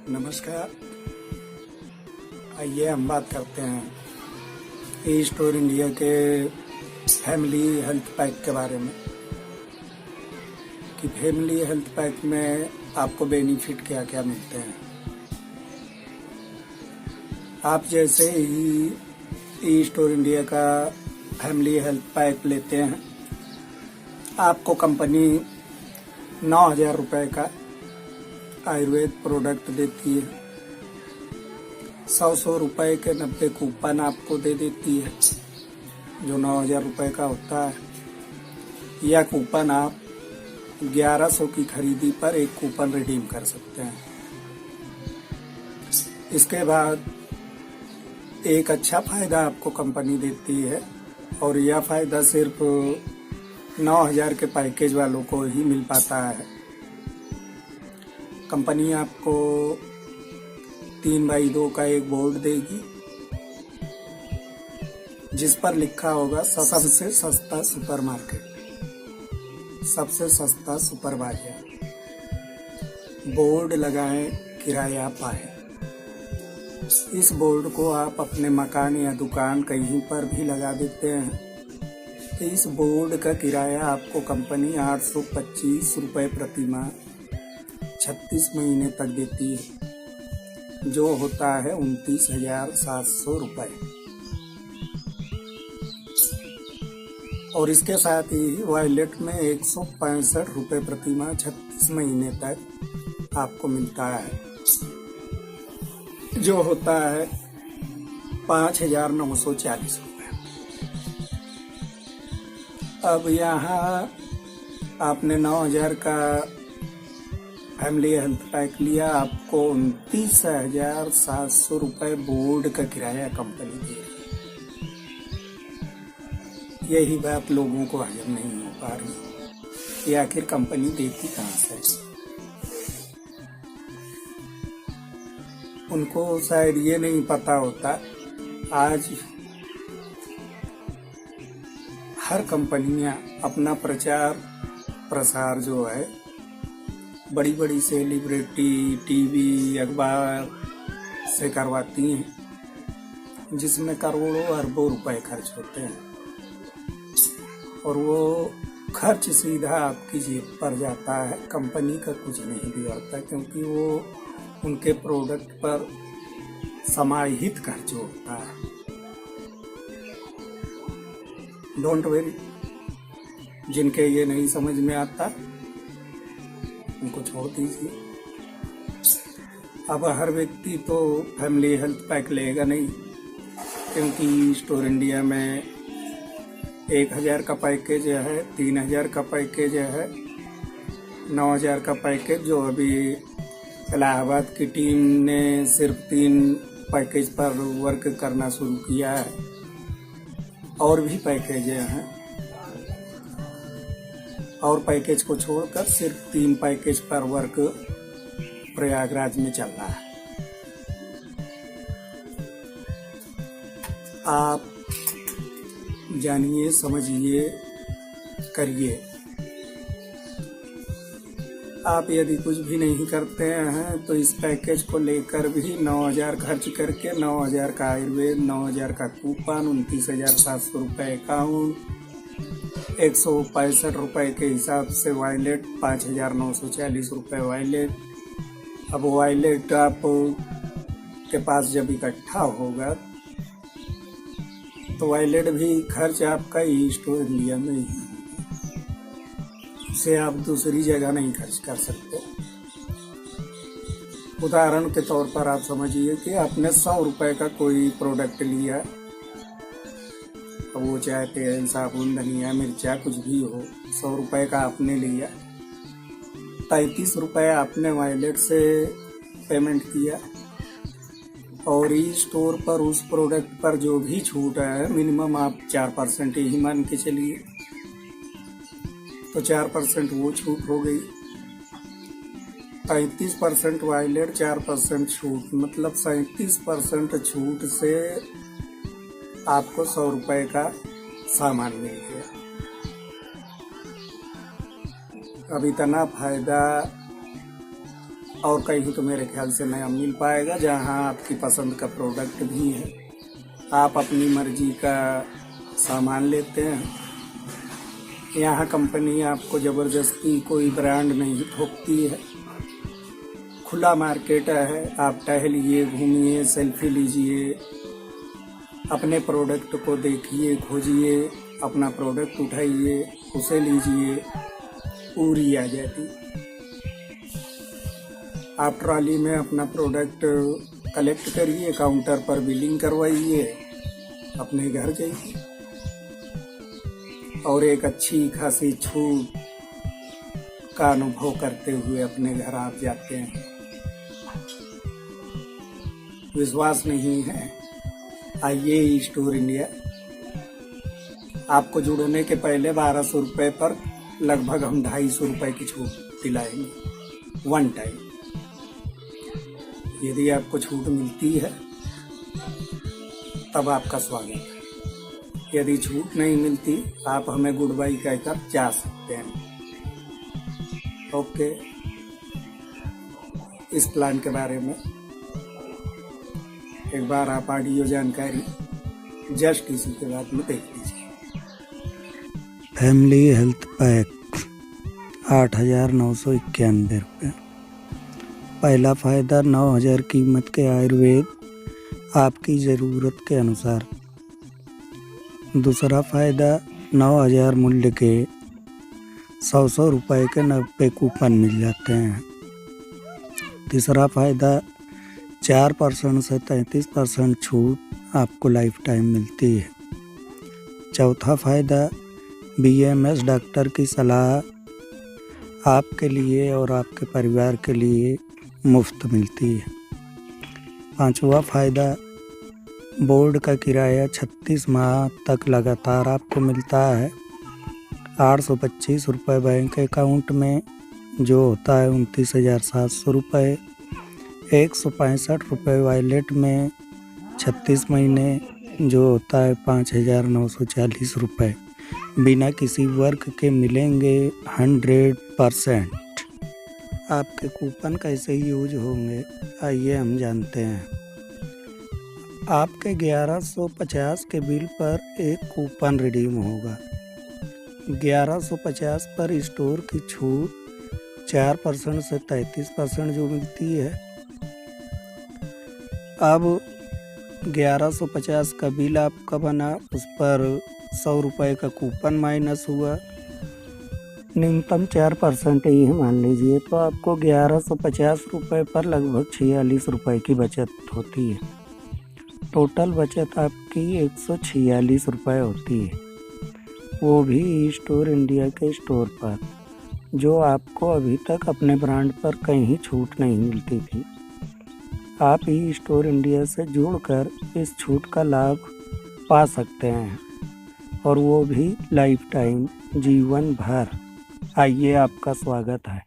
नमस्कार। आइए हम बात करते हैं ई स्टोर इंडिया के फैमिली हेल्थ पैक के बारे में कि फैमिली हेल्थ पैक में आपको बेनिफिट क्या क्या मिलते हैं। आप जैसे ही ई स्टोर इंडिया का फैमिली हेल्थ पैक लेते हैं, आपको कंपनी 9,000 रुपये का आयुर्वेद प्रोडक्ट देती है। 100 रुपये के 90 कूपन आपको दे देती है, जो 9,000 रुपये का होता है। यह कूपन आप 1100 की खरीदी पर एक कूपन रिडीम कर सकते हैं। इसके बाद एक अच्छा फायदा आपको कंपनी देती है, और यह फायदा सिर्फ 9,000 के पैकेज वालों को ही मिल पाता है। कंपनी आपको 3x2 का एक बोर्ड देगी, जिस पर लिखा होगा सबसे सस्ता सुपरमार्केट, सबसे सस्ता सुपर बाजार। बोर्ड लगाएं, किराया पाएं। इस बोर्ड को आप अपने मकान या दुकान कहीं पर भी लगा देते हैं, तो इस बोर्ड का किराया आपको कंपनी 825 रुपये प्रति माह 36 महीने तक देती है, जो होता है 29,700 रुपये। और इसके साथ ही वॉलेट में 165 रुपये प्रति माह 36 महीने तक आपको मिलता है, जो होता है 5,940 रुपये। अब यहाँ आपने 9,000 का फैमिली हेल्थ पैक लिया, आपको 29,700 रुपये बोर्ड का किराया कंपनी दे रही है। यही बात लोगों को हजम नहीं हो पा रही कि आखिर कंपनी देती कहाँ से। उनको शायद ये नहीं पता होता, आज हर कंपनियां अपना प्रचार प्रसार जो है बड़ी बड़ी सेलिब्रिटी, टीवी, अखबार से करवाती हैं, जिसमें करोड़ों अरबों रुपए खर्च होते हैं, और वो खर्च सीधा आपकी जेब पर जाता है। कंपनी का कुछ नहीं बिगड़ता, क्योंकि वो उनके प्रोडक्ट पर समाहित खर्च होता है। डोंट वरी, जिनके ये नहीं समझ में आता उनको छोड़ दीजिए। अब हर व्यक्ति तो फैमिली हेल्थ पैक लेगा नहीं, क्योंकि स्टोर इंडिया में 1,000 का पैकेज है, 3,000 का पैकेज है, 9,000 का पैकेज, जो अभी इलाहाबाद की टीम ने सिर्फ 3 पैकेज पर वर्क करना शुरू किया है। और भी पैकेज हैं, और पैकेज को छोड़कर सिर्फ 3 पैकेज पर वर्क प्रयागराज में चल रहा है। आप जानिए, समझिए, करिए। आप यदि कुछ भी नहीं करते हैं तो इस पैकेज को लेकर भी 9,000 खर्च करके 9,000 का आयुर्वेद, 9,000 का कूपन, 29,700 रुपये अकाउंट, 165 रुपये के हिसाब से वॉलेट, 5,940 रुपये वॉलेट। अब वॉलेट आप के पास जब इकट्ठा होगा तो वॉलेट भी खर्च आपका ई स्टोर इंडिया में ही, उसे आप दूसरी जगह नहीं खर्च कर सकते। उदाहरण के तौर पर आप समझिए कि आपने 100 रुपये का कोई प्रोडक्ट लिया, वो चाहे तेल, साबुन, धनिया, मिर्चा, कुछ भी हो, 100 रुपये का आपने लिया, 33 रुपये आपने वॉलेट से पेमेंट किया, और ई स्टोर पर उस प्रोडक्ट पर जो भी छूट है, मिनिमम आप 4% ही मान के चलिए, तो 4% वो छूट हो गई। 33% वॉलेट, 4% छूट, मतलब 37% छूट से आपको 100 रुपये का सामान मिल गया। अब इतना फायदा और कहीं तो मेरे ख्याल से नया मिल पाएगा, जहां आपकी पसंद का प्रोडक्ट भी है। आप अपनी मर्जी का सामान लेते हैं। यहाँ कंपनी आपको ज़बरदस्ती कोई ब्रांड नहीं थोपती है। खुला मार्केट है। आप टहलिए, घूमिए, सेल्फी लीजिए, अपने प्रोडक्ट को देखिए, खोजिए, अपना प्रोडक्ट उठाइए, उसे लीजिए, पूरी आ जाती। आप ट्रॉली में अपना प्रोडक्ट कलेक्ट करिए, काउंटर पर बिलिंग करवाइए, अपने घर जाइए और एक अच्छी खासी छूट का अनुभव करते हुए अपने घर आप जाते हैं। विश्वास नहीं है? आइए ई स्टोर इंडिया। आपको जुड़ने के पहले 1200 रुपये पर लगभग हम 250 रुपये की छूट दिलाएंगे वन टाइम। यदि आपको छूट मिलती है तब आपका स्वागत है। यदि छूट नहीं मिलती, आप हमें गुड बाय कहकर जा सकते हैं। ओके, इस प्लान के बारे में एक बार आप ऑडियो जानकारी जस्ट इसी के बाद में देख लीजिए। फैमिली हेल्थ पैक 8,991 रुपये। पहला फ़ायदा 9,000 कीमत के आयुर्वेद आपकी ज़रूरत के अनुसार। दूसरा फ़ायदा 9,000 मूल्य के 100 रुपये के 90 कूपन मिल जाते हैं। तीसरा फ़ायदा 4% से 33% छूट आपको लाइफ टाइम मिलती है। चौथा फ़ायदा BMS डॉक्टर की सलाह आपके लिए और आपके परिवार के लिए मुफ्त मिलती है। पांचवा फ़ायदा बोर्ड का किराया 36 माह तक लगातार आपको मिलता है। 825 रुपये बैंक अकाउंट में, जो होता है 29,700 रुपये। 165 रुपये वॉलेट में 36 महीने, जो होता है 5,940 रुपये। बिना किसी वर्क के मिलेंगे 100%। आपके कूपन कैसे यूज होंगे, आइए हम जानते हैं। आपके 1150 के बिल पर एक कूपन रिडीम होगा। 1150 पर स्टोर की छूट 4% से 33% जो मिलती है। अब 1150 का बिल आपका बना, उस पर 100 रुपये का कूपन माइनस हुआ। न्यूनतम 4% ही मान लीजिए, तो आपको 1150 रुपये पर लगभग 46 रुपये की बचत होती है। टोटल बचत आपकी 146 रुपये होती है, वो भी ई स्टोर इंडिया के स्टोर पर, जो आपको अभी तक अपने ब्रांड पर कहीं छूट नहीं मिलती थी। आप ई स्टोर इंडिया से जुड़कर इस छूट का लाभ पा सकते हैं, और वो भी लाइफ टाइम, जीवन भर। आइए, आपका स्वागत है।